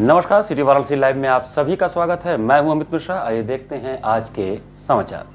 नमस्कार, city Varanasi live में आप सभी का स्वागत है। मैं हूं अमित मिश्रा। आइए देखते हैं आज के समाचार।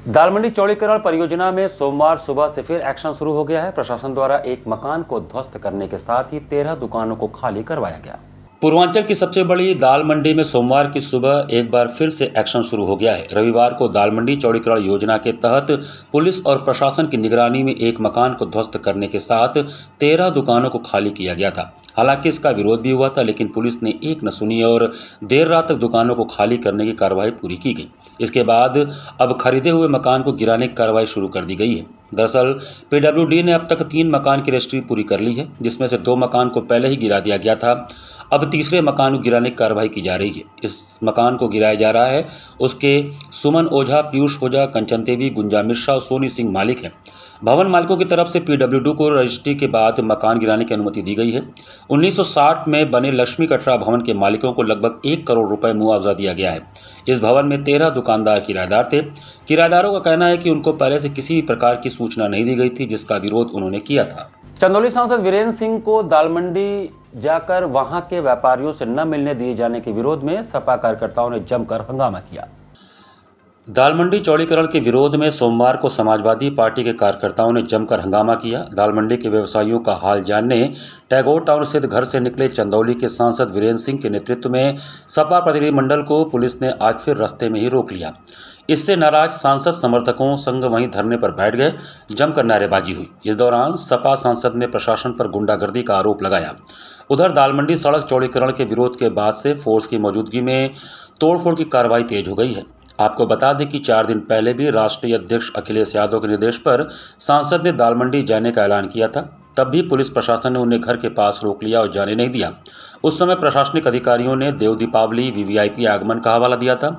दालमंडी चौड़ीकरण परियोजना में सोमवार सुबह से फिर एक्शन शुरू हो गया है। प्रशासन द्वारा एक मकान को ध्वस्त करने के साथ ही 13 दुकानों को खाली करवाया गया। पूर्वांचल की सबसे बड़ी दाल मंडी में सोमवार की सुबह एक बार फिर से एक्शन शुरू हो गया है। रविवार को दालमंडी चौड़ीकरण योजना के तहत पुलिस और प्रशासन की निगरानी में एक मकान को ध्वस्त करने के साथ 13 दुकानों को खाली किया गया था। हालांकि इसका विरोध भी हुआ था, लेकिन पुलिस ने एक न सुनी और देर रात तक दुकानों को खाली करने की कार्रवाई पूरी की गई। इसके बाद अब खरीदे हुए मकान को गिराने की कार्रवाई शुरू कर दी गई है। दरअसल पीडब्ल्यूडी ने अब तक 3 मकान की रजिस्ट्री पूरी कर ली है, जिसमें से 2 मकान को पहले ही गिरा दिया गया था। अब तीसरे मकान को गिराने की कार्रवाई की जा रही है। इस मकान को गिराया जा रहा है उसके सुमन ओझा, पीयूष ओझा, कंचन देवी, गुंजा मिश्रा और सोनी सिंह मालिक हैं। भवन मालिकों की तरफ से पीडब्ल्यूडी को रजिस्ट्री के बाद मकान गिराने की अनुमति दी गई है। 1960 में बने लक्ष्मी कटरा भवन के मालिकों को लगभग 1 करोड़ रुपए मुआवजा दिया गया है। इस भवन में 13 दुकानदार किराएदार थे। किराएदारों का कहना है कि उनको पहले से किसी भी प्रकार की सूचना नहीं दी गई थी, जिसका विरोध उन्होंने किया था। चंदौली सांसद वीरेंद्र सिंह को दालमंडी जाकर वहां के व्यापारियों से न मिलने दिए जाने के विरोध में सपा कार्यकर्ताओं ने जमकर हंगामा किया। दालमंडी चौड़ीकरण के विरोध में सोमवार को समाजवादी पार्टी के कार्यकर्ताओं ने जमकर हंगामा किया। दालमंडी के व्यवसायियों का हाल जानने टैगोर टाउन स्थित घर से निकले चंदौली के सांसद वीरेंद्र सिंह के नेतृत्व में सपा प्रतिनिधिमंडल को पुलिस ने आज फिर रास्ते में ही रोक लिया। इससे नाराज सांसद समर्थकों संग वहीं धरने पर बैठ गए। जमकर नारेबाजी हुई। इस दौरान सपा सांसद ने प्रशासन पर गुंडागर्दी का आरोप लगाया। उधर दालमंडी सड़क चौड़ीकरण के विरोध के बाद से फोर्स की मौजूदगी में तोड़फोड़ की कार्रवाई तेज हो गई है। आपको बता दें कि 4 दिन पहले भी राष्ट्रीय अध्यक्ष अखिलेश यादव के निर्देश पर सांसद ने दालमंडी जाने का ऐलान किया था। तब भी पुलिस प्रशासन ने उन्हें घर के पास रोक लिया और जाने नहीं दिया। उस समय प्रशासनिक अधिकारियों ने देव दीपावली वीवीआईपी आगमन का हवाला दिया था।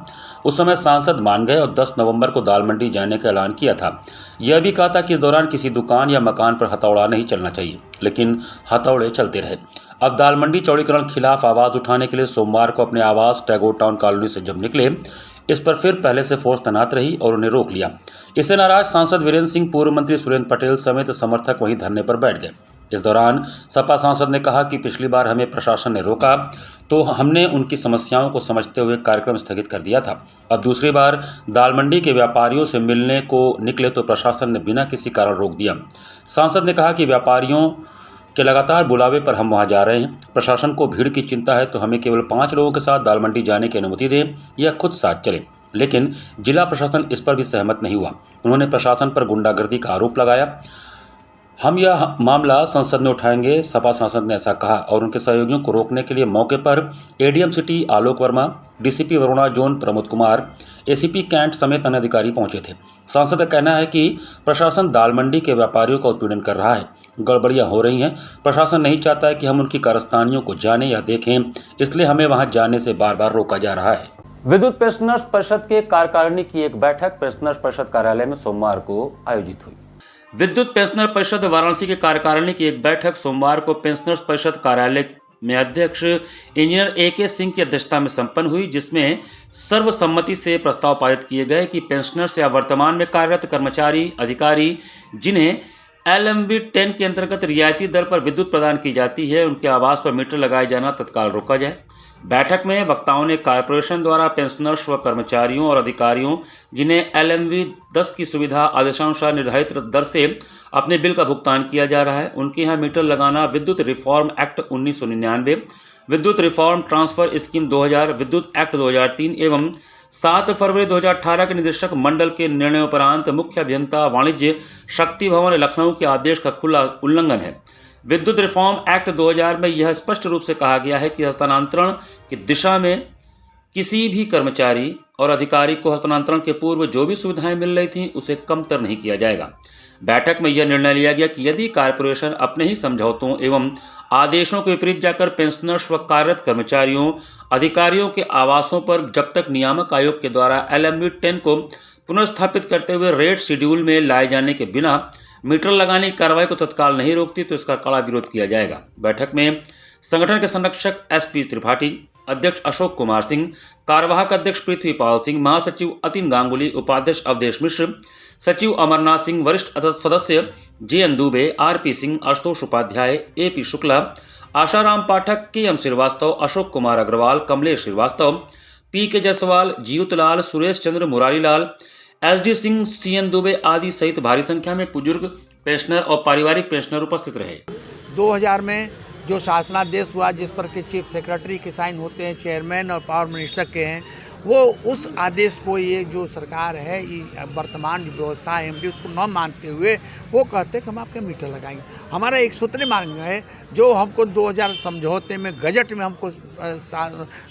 उस समय सांसद मान गए और 10 नवंबर को दालमंडी जाने का ऐलान किया था। यह भी कहा था कि इस दौरान किसी दुकान या मकान पर हथौड़ा नहीं चलना चाहिए, लेकिन हथौड़े चलते रहे। अब दालमंडी चौड़ीकरण खिलाफ आवाज उठाने के लिए सोमवार को अपने आवास टैगोर टाउन कॉलोनी से जब निकले, इस पर फिर पहले से फोर्स तैनात रही और उन्हें रोक लिया। इससे नाराज सांसद वीरेंद्र सिंह, पूर्व मंत्री सुरेंद्र पटेल समेत समर्थक वहीं धरने पर बैठ गए। इस दौरान सपा सांसद ने कहा कि पिछली बार हमें प्रशासन ने रोका तो हमने उनकी समस्याओं को समझते हुए कार्यक्रम स्थगित कर दिया था। अब दूसरी बार दालमंडी के व्यापारियों से मिलने को निकले तो प्रशासन ने बिना किसी कारण रोक दिया। सांसद ने कहा कि व्यापारियों के लगातार बुलावे पर हम वहां जा रहे हैं। प्रशासन को भीड़ की चिंता है तो हमें केवल 5 लोगों के साथ दालमंडी जाने की अनुमति दें या खुद साथ चले, लेकिन जिला प्रशासन इस पर भी सहमत नहीं हुआ। उन्होंने प्रशासन पर गुंडागर्दी का आरोप लगाया। हम यह मामला संसद में उठाएंगे, सपा सांसद ने ऐसा कहा और उनके सहयोगियों को रोकने के लिए मौके पर ADM city Alok Verma, DCP Varuna zone Pramod Kumar, ACP cantt समेत अन्य अधिकारी पहुंचे थे। सांसद का कहना है कि प्रशासन दालमंडी के व्यापारियों का उत्पीड़न कर रहा है, गड़बड़ियां हो रही हैं। प्रशासन नहीं चाहता है कि हम उनकी कारस्तानियों को जाने या देखें, इसलिए हमें वहां जाने से बार बार रोका जा रहा है। विद्युत पेंशनर्स परिषद के कार्यकारिणी की एक बैठक पेंशनर्स परिषद कार्यालय में सोमवार को आयोजित हुई। विद्युत पेंशनर परिषद वाराणसी के कार्यकारिणी की एक बैठक सोमवार को पेंशनर्स परिषद कार्यालय में अध्यक्ष इंजीनियर AK सिंह की अध्यक्षता में संपन्न हुई, जिसमें सर्वसम्मति से प्रस्ताव पारित किए गए कि पेंशनर्स या वर्तमान में कार्यरत कर्मचारी अधिकारी जिन्हें LMV 10 के अंतर्गत रियायती दर पर विद्युत प्रदान की जाती है, उनके आवास पर मीटर लगाए जाना तत्काल रोका जाए। बैठक में वक्ताओं ने कारपोरेशन द्वारा पेंशनर्स व कर्मचारियों और अधिकारियों जिन्हें LMV 10 की सुविधा आदेशानुसार निर्धारित दर से अपने बिल का भुगतान किया जा रहा है, उनके यहाँ मीटर लगाना विद्युत रिफॉर्म एक्ट 1999, विद्युत रिफॉर्म ट्रांसफर स्कीम 2000, विद्युत एक्ट 2003 एवं 7 फरवरी 2018 के निदेशक मंडल के निर्णयोपरांत मुख्य अभियंता वाणिज्य शक्ति भवन लखनऊ के आदेश का खुला उल्लंघन है। विद्युत रिफॉर्म एक्ट 2000 में यह स्पष्ट रूप से कहा गया है कि हस्तांतरण की दिशा में किसी भी कर्मचारी और अधिकारी को हस्तांतरण के पूर्व जो भी सुविधाएं मिल रही थीं उसे कमतर नहीं किया जाएगा। बैठक में यह निर्णय लिया गया कि यदि कारपोरेशन अपने ही समझौतों एवं आदेशों के विपरीत जाकर पेंशनर्स व कार्यरत कर्मचारियों अधिकारियों के आवासों पर जब तक नियामक आयोग के द्वारा LMV 10 को पुनर्स्थापित करते हुए रेट शेड्यूल में लाए जाने के बिना मीटर लगाने की कार्रवाई को तत्काल नहीं रोकती तो इसका कड़ा विरोध किया जाएगा। बैठक में संगठन के संरक्षक SP त्रिपाठी, अध्यक्ष अशोक कुमार सिंह, कार्यवाहक अध्यक्ष पृथ्वीपाल सिंह, महासचिव अतिन गांगुली, उपाध्यक्ष अवधेश मिश्र, सचिव अमरनाथ सिंह, वरिष्ठ सदस्य JN Dubey, RP Singh, Ashutosh Upadhyay, AP Shukla, Asharam Pathak, K M. Srivastava, Ashok Kumar Agarwal, Kamlesh Srivastava, P K. Jaiswal, Jitulal, Suresh Chandra Murarilal, S D. Singh, C N. Dubey आदि सहित भारी संख्या में बुजुर्ग, पेंशनर और पारिवारिक पेंशनर उपस्थित रहे। 2000 में जो शासनादेश हुआ जिस पर कि चीफ सेक्रेटरी के साइन होते हैं, चेयरमैन और पावर मिनिस्टर के हैं, वो उस आदेश को ये जो सरकार है ये वर्तमान जो व्यवस्था है एमडी उसको न मानते हुए वो कहते हैं कि हम आपके मीटर लगाएंगे। हमारा एक सूत्र मांग है जो हमको 2000 समझौते में गजट में हमको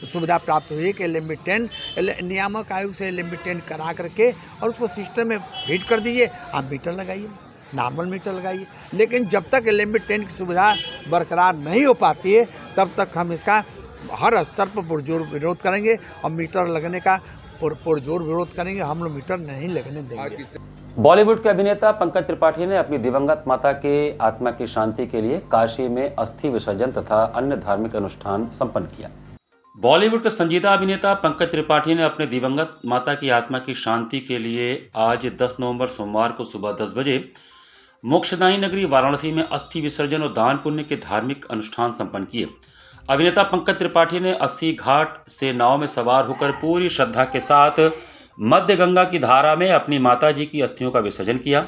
सुविधा प्राप्त हुई कि LMB10 नियामक आयोग से LMB10 करा करके और उसको सिस्टम में फिट कर दीजिए, आप मीटर लगाइए, नॉर्मल मीटर लगाइए। लेकिन जब तक LMB10 की सुविधा बरकरार नहीं हो पाती है तब तक हम इसका हर स्तर पर पुरजोर विरोध करेंगे और मीटर लगने का पुरजोर विरोध करेंगे। हम लोग मीटर नहीं लगने देंगे। बॉलीवुड के अभिनेता पंकज त्रिपाठी ने अपनी दिवंगत माता के आत्मा की शांति के लिए काशी में अस्थि विसर्जन तथा अन्य धार्मिक अनुष्ठान संपन्न किया। बॉलीवुड के संजीदा अभिनेता पंकज त्रिपाठी ने अपने दिवंगत माता की आत्मा की शांति के लिए आज 10 नवंबर सोमवार को सुबह 10 बजे मोक्षदायी नगरी वाराणसी में अस्थि विसर्जन और दान पुण्य के धार्मिक अनुष्ठान संपन्न किए। अभिनेता पंकज त्रिपाठी ने अस्सी घाट से नाव में सवार होकर पूरी श्रद्धा के साथ मध्य गंगा की धारा में अपनी माताजी की अस्थियों का विसर्जन किया।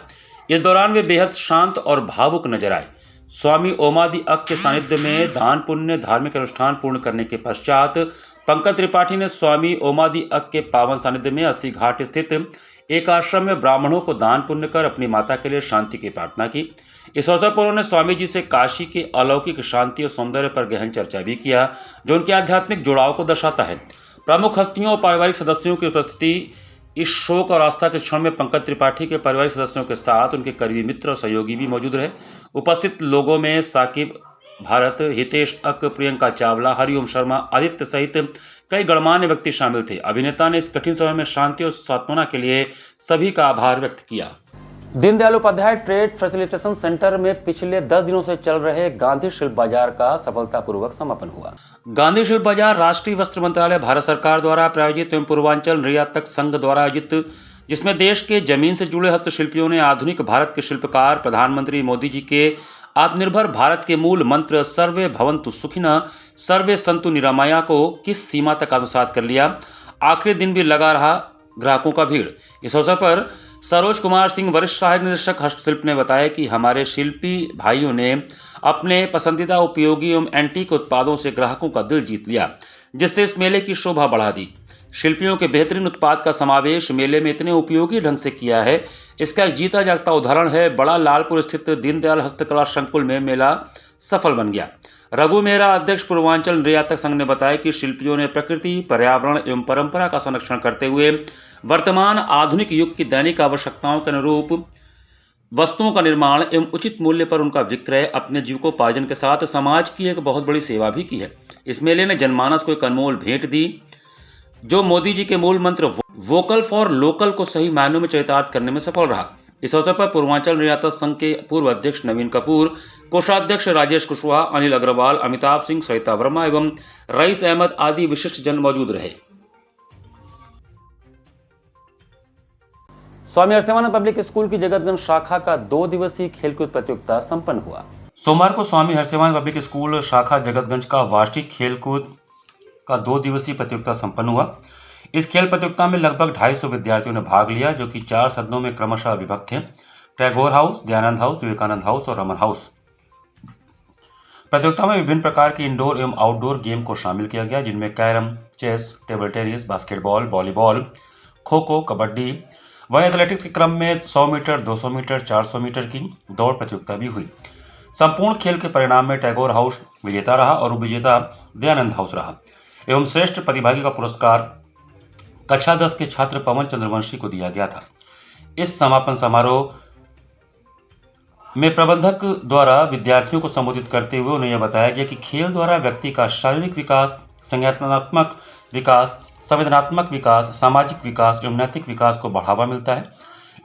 इस दौरान वे बेहद शांत और भावुक नजर आए। स्वामी ओमादि अक्क के सानिध्य में दान पुण्य धार्मिक अनुष्ठान पूर्ण करने के पश्चात पंकज त्रिपाठी ने स्वामी ओमादि अक्क के पावन सानिध्य में अस्सी घाट स्थित एक आश्रम में ब्राह्मणों को दान पुण्य कर अपनी माता के लिए शांति की प्रार्थना की। इस अवसर पर उन्होंने स्वामी जी से काशी के अलौकिक शांति और सौंदर्य पर गहन चर्चा भी किया, जो उनके आध्यात्मिक जुड़ाव को दर्शाता है। प्रमुख हस्तियों और पारिवारिक सदस्यों की उपस्थिति इस शोक और आस्था के क्षण में पंकज त्रिपाठी के पारिवारिक सदस्यों के साथ उनके करीबी मित्र और सहयोगी भी मौजूद रहे। उपस्थित लोगों में साकिब भारत, हितेश अक्क, प्रियंका चावला, हरिओम शर्मा, आदित्य सहित कई गणमान्य व्यक्ति शामिल थे। अभिनेता ने इस कठिन समय में शांति और सांत्वना के लिए सभी का आभार व्यक्त किया। Deendayal Upadhyay trade facilitation centre में पिछले 10 दिनों से चल रहे गांधी शिल्प बाजार का सफलतापूर्वक समापन हुआ। गांधी शिल्प बाजार राष्ट्रीय वस्त्र मंत्रालय, भारत सरकार द्वारा प्रायोजित एवं पूर्वांचल निर्यातक संघ द्वारा आयोजित, जिसमें देश के जमीन से जुड़े हस्तशिल्पियों ने आधुनिक भारत के शिल्पकार प्रधानमंत्री मोदी जी के आत्मनिर्भर भारत के मूल मंत्र सर्वे भवन्तु सुखिनः, सर्वे सन्तु निरामया को किस सीमा तक आत्मसात कर लिया। आखिरी दिन भी लगा रहा ग्राहकों का भीड़। इस अवसर पर सरोज कुमार सिंह, वरिष्ठ सहायक निदेशक हस्तशिल्प, ने बताया कि हमारे शिल्पी भाइयों ने अपने पसंदीदा उपयोगी एवं एंटीक उत्पादों से ग्राहकों का दिल जीत लिया, जिससे इस मेले की शोभा बढ़ा दी। शिल्पियों के बेहतरीन उत्पाद का समावेश मेले में इतने उपयोगी ढंग से किया है, इसका एक जीता जागता उदाहरण है बड़ा लालपुर स्थित दीनदयाल हस्तकला संकुल में मेला सफल बन गया। रघु मेहरा, अध्यक्ष पूर्वांचल निर्यातक संघ, ने बताया कि शिल्पियों ने प्रकृति, पर्यावरण एवं परंपरा का संरक्षण करते हुए वर्तमान आधुनिक युग की दैनिक आवश्यकताओं के अनुरूप वस्तुओं का निर्माण एवं उचित मूल्य पर उनका विक्रय अपने जीविकोपार्जन के साथ समाज की एक बहुत बड़ी सेवा भी की है। इस मेले ने जनमानस को एक अनमोल भेंट दी, जो मोदी जी के मूल मंत्र वोकल फॉर लोकल को सही मायनों में चरितार्थ करने में सफल रहा। इस अवसर पर पूर्वांचल निर्यातक संघ के पूर्व अध्यक्ष नवीन कपूर, कोषाध्यक्ष राजेश कुशवाहा, अनिल अग्रवाल, अमिताभ सिंह, सरिता वर्मा एवं रईस अहमद आदि विशिष्ट जन मौजूद रहे। स्वामी हर्षिमानंद पब्लिक स्कूल की जगतगंज शाखा का 2 दिवसीय खेलकूद प्रतियोगिता संपन्न हुआ। सोमवार को स्वामी हर्षिमानंद पब्लिक स्कूल शाखा जगतगंज का वार्षिक खेलकूद का 2 दिवसीय प्रतियोगिता संपन्न हुआ। इस खेल प्रतियोगिता में लगभग 250 विद्यार्थियों ने भाग लिया, जो कि 4 सदनों में क्रमशः विभक्त थे: Tagore house, Dayanand house, Vivekanand house और रमन हाउस। प्रतियोगिता में विभिन्न प्रकार के इंडोर एवं आउटडोर गेम को शामिल किया गया, जिनमें carrom, chess, table tennis, basketball, volleyball, kho kho, kabaddi. वहीं एथलेटिक्स के क्रम में 100 मीटर, 200 मीटर, 400 मीटर की दौड़ प्रतियोगिता भी हुई। संपूर्ण खेल के परिणाम में टैगोर हाउस विजेता रहा और उपविजेता दयानंद हाउस रहा एवं श्रेष्ठ प्रतिभागी का पुरस्कार कक्षा 10 के छात्र पवन चंद्रवंशी को दिया गया था। इस समापन समारोह में प्रबंधक द्वारा विद्यार्थियों को संबोधित करते हुए उन्हें यह बताया गया कि खेल द्वारा व्यक्ति का शारीरिक विकास, संज्ञानात्मक विकास, संवेदनात्मक विकास, सामाजिक विकास एवं नैतिक विकास को बढ़ावा मिलता है।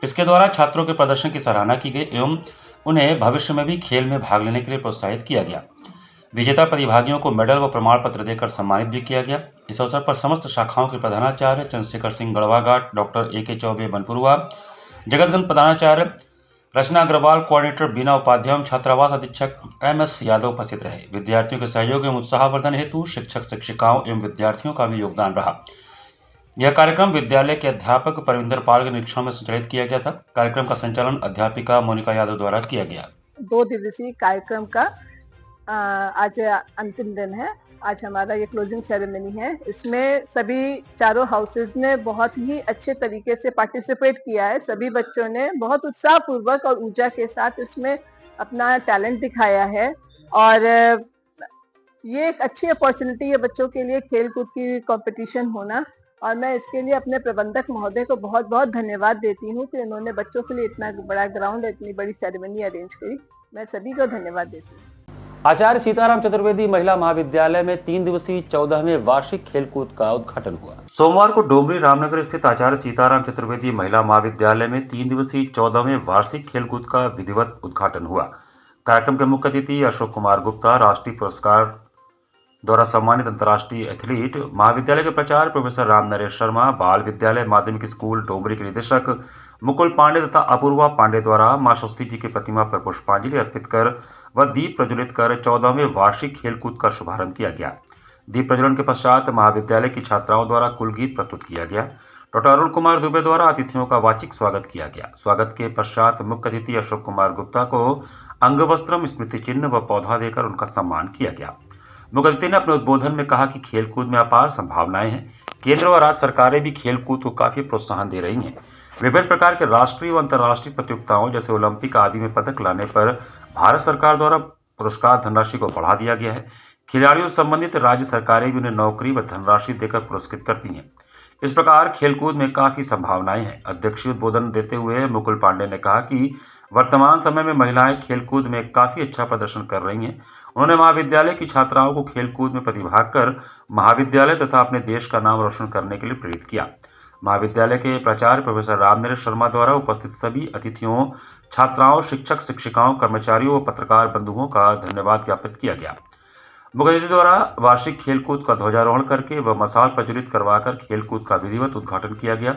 इसके द्वारा छात्रों के प्रदर्शन की सराहना की गई एवं उन्हें भविष्य में भी खेल में भाग लेने के लिए प्रोत्साहित किया गया। विजेता प्रतिभागियों को मेडल व प्रमाण पत्र देकर सम्मानित भी किया गया। इस अवसर पर समस्त शाखाओं के प्रधानाचार्य चंद्रशेखर सिंह गढ़वाघाट, डॉक्टर A.K. चौबे बनपुरवा, जगतगंज प्रधानाचार्य रचना अग्रवाल, कोऑर्डिनेटर बीना उपाध्याय, छात्रावास अधीक्षक MS यादव उपस्थित रहे। विद्यार्थियों के सहयोग एवं उत्साहवर्धन हेतु शिक्षक शिक्षिकाओं एवं विद्यार्थियों का भी योगदान रहा। यह कार्यक्रम विद्यालय के अध्यापक परविंदर पाल के निरीक्षण में संचालित किया गया था। कार्यक्रम का संचालन अध्यापिका मोनिका यादव द्वारा किया गया। 2 दिवसीय कार्यक्रम का आज अंतिम दिन है। आज हमारा ये क्लोजिंग सेरेमनी है। इसमें सभी चारों हाउसेज ने बहुत ही अच्छे तरीके से पार्टिसिपेट किया है। सभी बच्चों ने बहुत उत्साहपूर्वक और ऊर्जा के साथ इसमें अपना टैलेंट दिखाया है और ये एक अच्छी अपॉर्चुनिटी है बच्चों के लिए खेल-कूद की कंपटीशन होना और मैं इसके लिए अपने प्रबंधक महोदय को बहुत-बहुत धन्यवाद देती हूँ कि उन्होंने बच्चों के लिए इतना बड़ा ग्राउंड, इतनी बड़ी सेरेमनी अरेंज करी। मैं सभी को धन्यवाद देती हूँ। आचार्य सीताराम चतुर्वेदी महिला महाविद्यालय में 3 दिवसीय 14वें वार्षिक खेलकूद का उद्घाटन हुआ। सोमवार को डोमरी रामनगर स्थित आचार्य सीताराम चतुर्वेदी महिला महाविद्यालय में 3 दिवसीय 14वें वार्षिक खेलकूद का विधिवत उद्घाटन हुआ। कार्यक्रम के मुख्य अतिथि अशोक कुमार गुप्ता, राष्ट्रीय पुरस्कार द्वारा सम्मानित अंतर्राष्ट्रीय एथलीट, महाविद्यालय के प्राचार्य प्रोफेसर राम नरेश शर्मा, बाल विद्यालय माध्यमिक स्कूल डोमरी के निदेशक मुकुल पांडे तथा अपूर्वा पांडे द्वारा मां सरस्वती जी की प्रतिमा पर पुष्पांजलि अर्पित कर व दीप प्रज्वलित कर 14वें वार्षिक खेलकूद का शुभारंभ किया गया। दीप प्रज्वलन के पश्चात महाविद्यालय की छात्राओं द्वारा कुल गीत प्रस्तुत किया गया। डॉक्टर अरुण कुमार दुबे द्वारा अतिथियों का वाचिक स्वागत किया गया। स्वागत के पश्चात मुख्य अतिथि अशोक कुमार गुप्ता को अंगवस्त्रम, स्मृति चिन्ह व पौधा देकर उनका सम्मान किया गया। मुख्य अतिथि ने अपने उद्बोधन में कहा कि खेलकूद में अपार संभावनाएं हैं। केंद्र व राज्य सरकारें भी खेलकूद को काफी प्रोत्साहन दे रही हैं। विभिन्न प्रकार के राष्ट्रीय व अंतर्राष्ट्रीय प्रतियोगिताओं जैसे ओलंपिक आदि में पदक लाने पर भारत सरकार द्वारा पुरस्कार धनराशि को बढ़ा दिया गया है। खिलाड़ियों से संबंधित राज्य सरकारें भी उन्हें नौकरी व धनराशि देकर पुरस्कृत करती हैं। इस प्रकार खेलकूद में काफी संभावनाएं हैं। अध्यक्षीय उद्बोधन देते हुए मुकुल पांडे ने कहा कि वर्तमान समय में महिलाएं खेलकूद में काफी अच्छा प्रदर्शन कर रही हैं। उन्होंने महाविद्यालय की छात्राओं को खेलकूद में प्रतिभाग कर महाविद्यालय तथा अपने देश का नाम रोशन करने के लिए प्रेरित किया। महाविद्यालय के प्राचार्य प्रोफेसर राम नरेश शर्मा द्वारा उपस्थित सभी अतिथियों, छात्राओं, शिक्षक शिक्षिकाओं, कर्मचारियों व पत्रकार बंधुओं का धन्यवाद ज्ञापित किया गया। मुख्य अतिथि द्वारा वार्षिक खेलकूद का ध्वजारोहण करके व मशाल प्रज्वलित करवाकर खेलकूद का विधिवत उद्घाटन किया गया।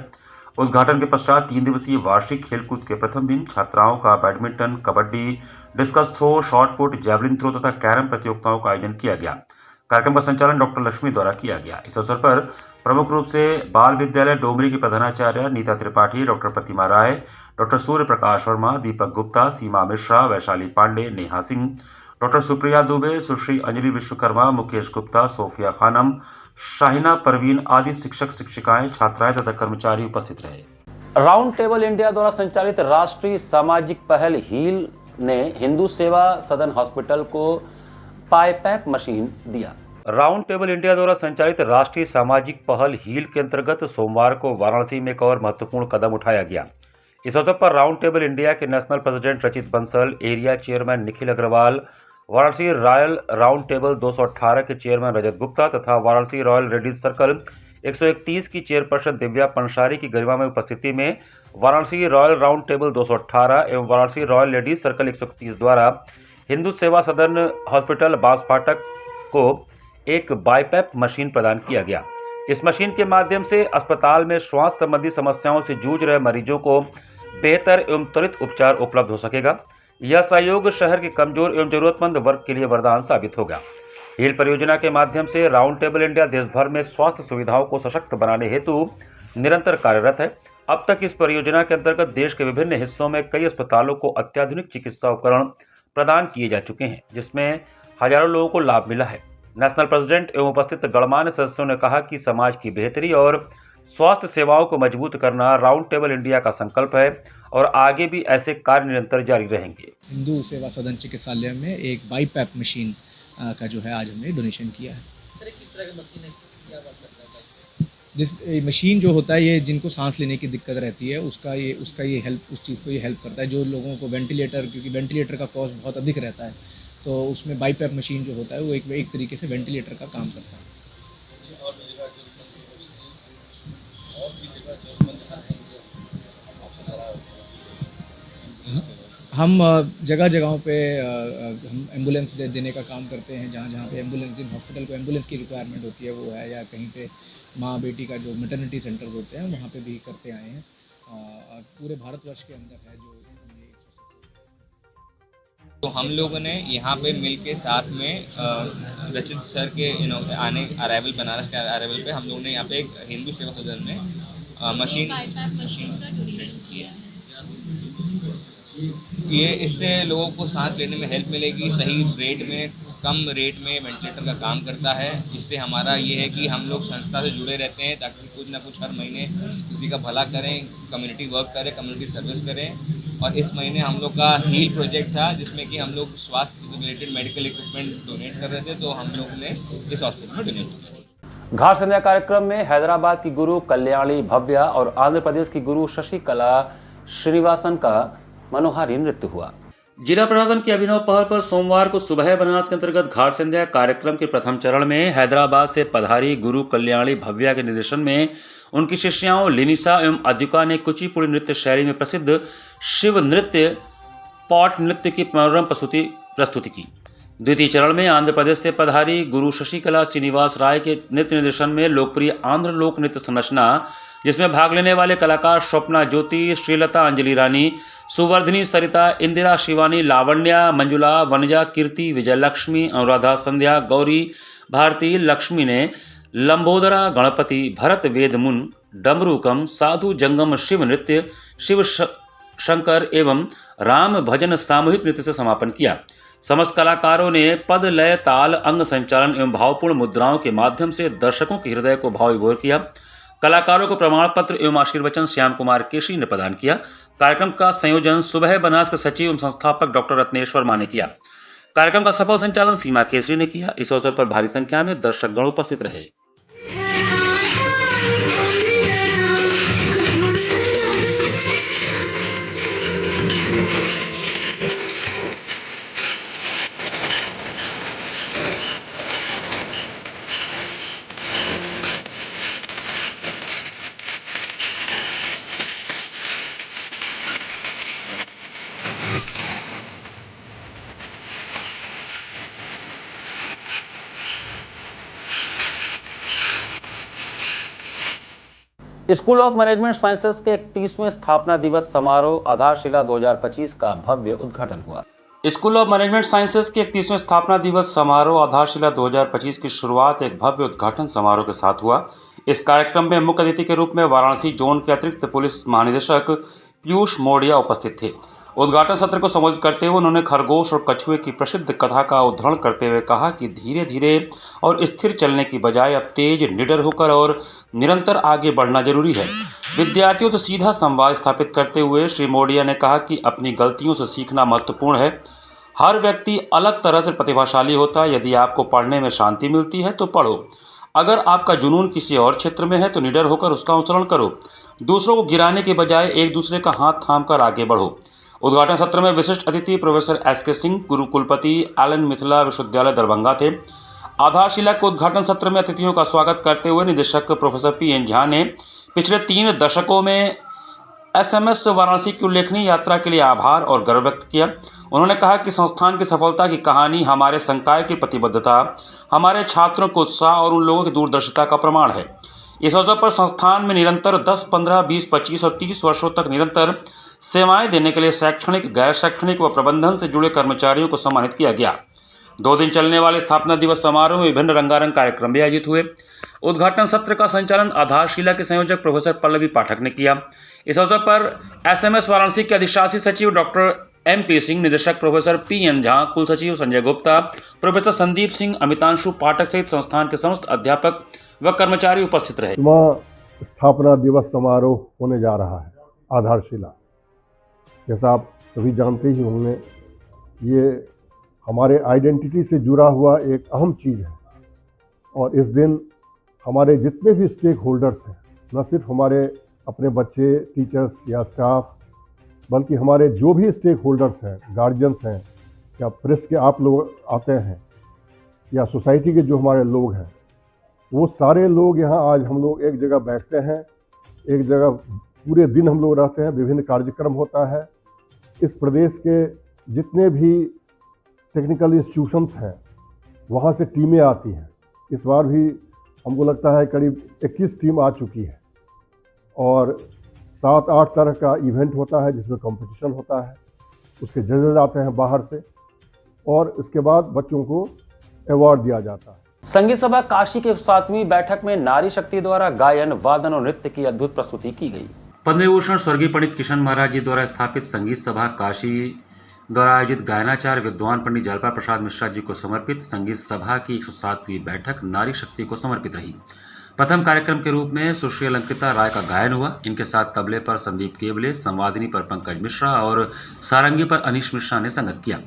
उद्घाटन के पश्चात 3 दिवसीय वार्षिक खेलकूद के प्रथम दिन छात्राओं का badminton, kabaddi, discus throw, shot put, javelin throw तथा कैरम प्रतियोगिताओं का आयोजन किया गया। कार्यक्रम का संचालन डॉक्टर लक्ष्मी द्वारा किया गया। इस अवसर पर प्रमुख रूप से बाल विद्यालय डोमरी की प्रधानाचार्य नीता त्रिपाठी, डॉक्टर प्रतिमा राय, डॉक्टर सूर्य प्रकाश वर्मा, दीपक गुप्ता, सीमा मिश्रा, वैशाली पांडे, नेहा सिंह, डॉक्टर सुप्रिया दुबे, सुश्री अंजलि विश्वकर्मा, मुकेश गुप्ता, सोफिया खानम, शाहिना परवीन आदि शिक्षक शिक्षिकाएं, छात्राएं तथा कर्मचारी उपस्थित रहे। राउंड टेबल इंडिया द्वारा संचालित राष्ट्रीय सामाजिक पहल हील ने हिंदू सेवा सदन हॉस्पिटल को पाईपैप मशीन दिया। राउंड टेबल इंडिया द्वारा संचालित राष्ट्रीय सामाजिक पहल हील के अंतर्गत सोमवार को वाराणसी में एक और महत्वपूर्ण कदम उठाया गया। इस अवसर पर राउंड टेबल इंडिया के national president Rachit Bansal, area chairman Nikhil Agarwal, Varanasi royal round table 218 के चेयरमैन रजत गुप्ता तथा वाराणसी रॉयल लेडीज सर्कल 131 की चेयरपर्सन दिव्या पंसारी की गरिमा में उपस्थिति में वाराणसी रॉयल राउंड टेबल 218 एवं वाराणसी रॉयल लेडीज सर्कल 131 द्वारा हिंदू सेवा सदन हॉस्पिटल बांसफाटक को एक बाईपैप मशीन प्रदान किया गया। इस मशीन के माध्यम से अस्पताल में श्वास संबंधी समस्याओं से जूझ रहे मरीजों को बेहतर एवं त्वरित उपचार उपलब्ध हो सकेगा। यह सहयोग शहर के कमजोर एवं जरूरतमंद वर्ग के लिए वरदान साबित होगा। हील परियोजना के माध्यम से राउंड टेबल इंडिया देश भर में स्वास्थ्य सुविधाओं को सशक्त बनाने हेतु निरंतर कार्यरत है। अब तक इस परियोजना के अंतर्गत देश के विभिन्न हिस्सों में कई अस्पतालों को अत्याधुनिक चिकित्सा उपकरण प्रदान किए जा चुके हैं, जिसमें हजारों लोगों को लाभ मिला है। नेशनल प्रेसिडेंट एवं उपस्थित गणमान्य सदस्यों ने कहा कि समाज की बेहतरी और स्वास्थ्य सेवाओं को मजबूत करना राउंड टेबल इंडिया का संकल्प है और आगे भी ऐसे कार्य निरंतर जारी रहेंगे। हिंदू सेवा सदन चिकित्सालय में एक बाईपैप मशीन का जो है आज हमने डोनेशन किया है। किस तरह की मशीन है, क्या बात करता है? जिस मशीन जो होता है, ये जिनको सांस लेने की दिक्कत रहती है उसका ये हेल्प, उस चीज़ को ये हेल्प करता है। जो लोगों को वेंटिलेटर, क्योंकि वेंटिलेटर का कॉस्ट बहुत अधिक रहता है, तो उसमें बाईपैप मशीन जो होता है वो एक तरीके से वेंटिलेटर का काम करता है। हम जगह जगहों पे हम एम्बुलेंस देने का काम करते हैं। जहाँ पे एम्बुलेंस, जिन हॉस्पिटल को एम्बुलेंस की रिक्वायरमेंट होती है वो है, या कहीं पे माँ बेटी का जो मैटरनिटी सेंटर होते हैं वहाँ पे भी करते आए हैं। पूरे भारतवर्ष के अंदर है जो तो हम लोगों ने यहाँ पे मिल के साथ में रचित सर के आने अराइवल बनारस के अराइवल पे हम लोगों ने यहाँ पे एक हिंदू सेवा सदन में मशीन का डोनेशन किया है। ये इससे लोगों को सांस लेने में हेल्प मिलेगी, सही रेट में कम रेट में वेंटिलेटर का काम करता है। इससे हमारा ये है कि हम लोग संस्था से जुड़े रहते हैं ताकि कुछ ना कुछ हर महीने किसी का भला करें, कम्युनिटी वर्क करें, कम्युनिटी सर्विस करें। और इस महीने हम लोग का हील प्रोजेक्ट था जिसमें कि हम लोग स्वास्थ्य से रिलेटेड मेडिकल इक्विपमेंट डोनेट कर रहे थे, तो हम लोग ने इस हॉस्पिटल में डोनेट किया। घाट संध्या कार्यक्रम में हैदराबाद की गुरु कल्याणी भव्या और आंध्र प्रदेश की गुरु शशिकला श्रीनिवासन का मनोहारी नृत्य हुआ। जिला प्रशासन की अभिनव पहल पर सोमवार को सुबह बनास के अंतर्गत घाट संध्या कार्यक्रम के प्रथम चरण में हैदराबाद से पधारी गुरु कल्याणी भव्या के निर्देशन में उनकी शिष्याओं लिनिसा एवं अद्युका ने कुचिपुड़ी नृत्य शैली में प्रसिद्ध शिव नृत्य पॉट नृत्य की मनोरम प्रस्तुति की। द्वितीय चरण में आंध्र प्रदेश से पधारी गुरु शशिकला श्रीनिवास राय के नृत्य निर्देशन में लोकप्रिय आंध्र लोक नृत्य संरचना, जिसमें भाग लेने वाले कलाकार स्वप्ना ज्योति, श्रीलता, अंजलि रानी, सुवर्धिनी, सरिता, इंदिरा, शिवानी, लावण्या, मंजुला, वनजा, कीर्ति, विजयलक्ष्मी, अनुराधा, संध्या, गौरी, भारती, लक्ष्मी ने लंबोदरा, गणपति, भरत, वेदमुन, डमरूकम, साधु, जंगम, शिव नृत्य, शिव शंकर एवं राम भजन सामूहिक नृत्य से समापन किया। समस्त कलाकारों ने पद, लय, ताल, अंग संचालन एवं भावपूर्ण मुद्राओं के माध्यम से दर्शकों के हृदय को भाव विभोर किया। कलाकारों को प्रमाण पत्र एवं आशीर्वचन श्याम कुमार केशरी ने प्रदान किया। कार्यक्रम का संयोजन सुबह बनास के सचिव एवं संस्थापक डॉक्टर रत्नेश्वर मा ने किया। कार्यक्रम का सफल संचालन सीमा केसरी ने किया। इस अवसर पर भारी संख्या में दर्शकगण उपस्थित रहे। स्कूल ऑफ मैनेजमेंट साइंसेज के 31वें स्थापना दिवस समारोह आधारशिला 2025 का भव्य उद्घाटन हुआ। स्कूल ऑफ मैनेजमेंट साइंसेज के 31वें स्थापना दिवस समारोह आधारशिला 2025 की शुरुआत एक भव्य उद्घाटन समारोह के साथ हुआ। इस कार्यक्रम में मुख्य अतिथि के रूप में वाराणसी जोन के अतिरिक्त पुलिस महानिदेशक पीयूष मोडिया उपस्थित थे। उद्घाटन सत्र को संबोधित करते हुए उन्होंने खरगोश और कछुए की प्रसिद्ध कथा का उद्धरण करते हुए कहा कि धीरे धीरे और स्थिर चलने की बजाय अब तेज, निडर होकर और निरंतर आगे बढ़ना जरूरी है। विद्यार्थियों से सीधा संवाद स्थापित करते हुए श्री मोडिया ने कहा कि अपनी गलतियों से सीखना महत्वपूर्ण है। हर व्यक्ति अलग तरह से प्रतिभाशाली होता है। यदि आपको पढ़ने में शांति मिलती है तो पढ़ो। अगर आपका जुनून किसी और क्षेत्र में है तो निडर होकर उसका अनुसरण करो। दूसरों को गिराने के बजाय एक दूसरे का हाथ थामकर आगे बढ़ो। उद्घाटन सत्र में विशिष्ट अतिथि प्रोफेसर एस.के. सिंह, गुरु कुलपति एलन मिथिला विश्वविद्यालय दरभंगा थे। आधारशिला के उद्घाटन सत्र में अतिथियों का स्वागत करते हुए निदेशक प्रोफेसर पी.एन. झा ने पिछले 3 दशकों में SMS वाराणसी की उल्लेखनीय यात्रा के लिए आभार और गर्व व्यक्त किया। उन्होंने कहा कि संस्थान की सफलता की कहानी हमारे संकाय की प्रतिबद्धता, हमारे छात्रों को उत्साह और उन लोगों की दूरदर्शिता का प्रमाण है। इस अवसर पर संस्थान में निरंतर 10, 15, 20, 25 और 30 वर्षों तक निरंतर सेवाएं देने के लिए शैक्षणिक, गैर शैक्षणिक व प्रबंधन से जुड़े कर्मचारियों को सम्मानित किया गया। 2 दिन चलने वाले स्थापना दिवस समारोह में विभिन्न रंगारंग कार्यक्रम भी आयोजित हुए। उद्घाटन सत्र का संचालन आधारशिला के संयोजक प्रोफेसर पल्लवी पाठक ने किया। इस अवसर पर SMS वाराणसी के अधिशासी सचिव डॉक्टर MP सिंह, निदेशक प्रोफेसर P.N. झा, कुल सचिव संजय गुप्ता, प्रोफेसर संदीप सिंह, अमितांशु पाठक सहित संस्थान के समस्त अध्यापक व कर्मचारी उपस्थित रहे। स्थापना दिवस समारोह होने जा रहा है आधारशिला। जैसा आप सभी जानते ही होंगे, ये हमारे आइडेंटिटी से जुड़ा हुआ एक अहम चीज़ है। और इस दिन हमारे जितने भी स्टेक होल्डर्स हैं, न सिर्फ हमारे अपने बच्चे, टीचर्स या स्टाफ, बल्कि हमारे जो भी स्टेक होल्डर्स हैं, गार्जियंस हैं, या प्रेस के आप लोग आते हैं, या सोसाइटी के जो हमारे लोग हैं, वो सारे लोग यहाँ आज हम लोग एक जगह बैठते हैं, एक जगह पूरे दिन हम लोग रहते हैं, विभिन्न कार्यक्रम होता है। इस प्रदेश के जितने भी टेक्निकल इंस्टीट्यूशंस हैं, वहाँ से टीमें आती हैं। इस बार भी हमको लगता है करीब 21 टीम आ चुकी है और 7-8 तरह का इवेंट होता है जिसमें कंपटीशन होता है। उसके जजेस आते हैं बाहर से और इसके बाद बच्चों को अवार्ड दिया जाता है। संगीत सभा काशी के 7वीं बैठक में नारी शक्ति द्वारा गायन, वादन और नृत्य की अद्भुत प्रस्तुति की गई। पद्म विभूषण स्वर्गीय पंडित किशन महाराज जी द्वारा स्थापित संगीत सभा काशी द्वारा आयोजित गायनाचार्य विद्वान पंडित जलपा प्रसाद मिश्रा जी को समर्पित संगीत सभा की 107वीं बैठक नारी शक्ति को समर्पित रही। प्रथम कार्यक्रम के रूप में सुश्री अलंकृता राय का गायन हुआ। इनके साथ तबले पर संदीप केवले, संवादिनी पर पंकज मिश्रा और सारंगी पर अनीश मिश्रा ने संगत किया।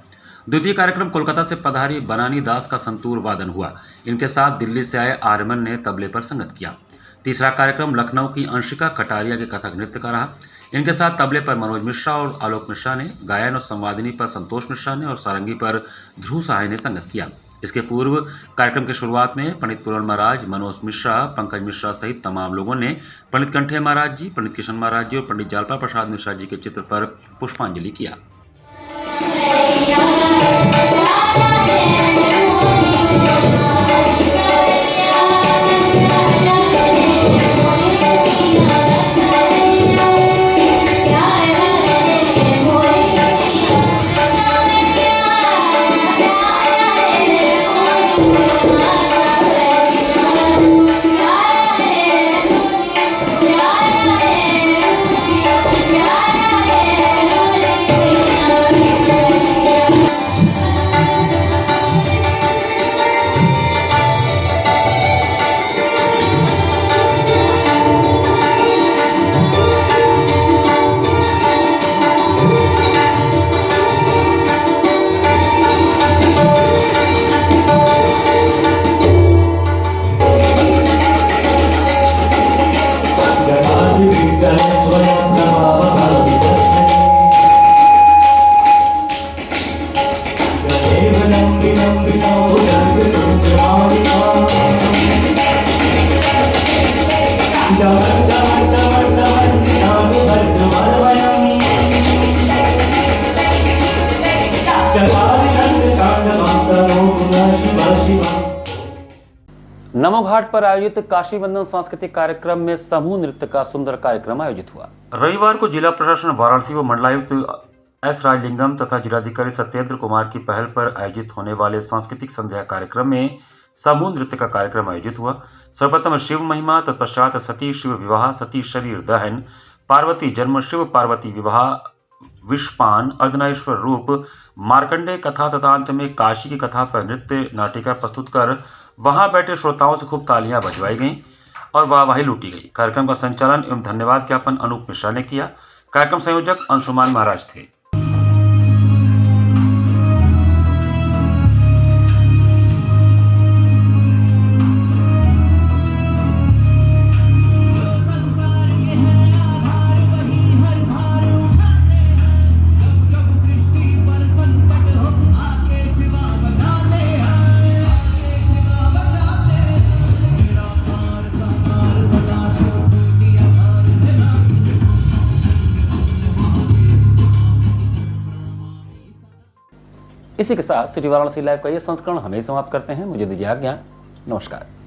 द्वितीय कार्यक्रम कोलकाता से पधारी बनानी दास का संतूर वादन हुआ। इनके साथ दिल्ली से आए आर्यमन ने तबले पर संगत किया। तीसरा कार्यक्रम लखनऊ की अंशिका कटारिया के कथक नृत्य का रहा। इनके साथ तबले पर मनोज मिश्रा और आलोक मिश्रा ने, गायन और संवादिनी पर संतोष मिश्रा ने और सारंगी पर ध्रुव सहाय ने संगत किया। इसके पूर्व कार्यक्रम की शुरुआत में पंडित पूरण महाराज, मनोज मिश्रा, पंकज मिश्रा सहित तमाम लोगों ने पंडित कंठे महाराज जी, पंडित किशन महाराज जी और पंडित जालपा प्रसाद मिश्रा जी के चित्र पर पुष्पांजलि किया। नमो घाट पर आयोजित काशी वंदन सांस्कृतिक कार्यक्रम में समूह नृत्य का सुंदर कार्यक्रम आयोजित हुआ। रविवार को जिला प्रशासन वाराणसी व मंडलायुक्त एस राजलिंगम तथा जिलाधिकारी सत्येंद्र कुमार की पहल पर आयोजित होने वाले सांस्कृतिक संध्या कार्यक्रम में समूह नृत्य का कार्यक्रम आयोजित हुआ। सर्वप्रथम शिव महिमा, तत्पश्चात सती शिव विवाह, सती शरीर दहन, पार्वती जन्म, शिव पार्वती विवाह, विषपान, अर्धनारीश्वर रूप, मार्कंडेय कथा तथा अंत में काशी की कथा पर नृत्य नाटिका प्रस्तुत कर वहां बैठे श्रोताओं से खूब तालियां बजवाई गईं और वाहवाही लूटी गई। कार्यक्रम का संचालन एवं धन्यवाद ज्ञापन अनूप मिश्रा ने किया। कार्यक्रम संयोजक अंशुमान महाराज थे। इसी के साथ सिटी वाराणसी लाइव का ये संस्करण हमें समाप्त करते हैं। मुझे दीजिए आज्ञा। नमस्कार।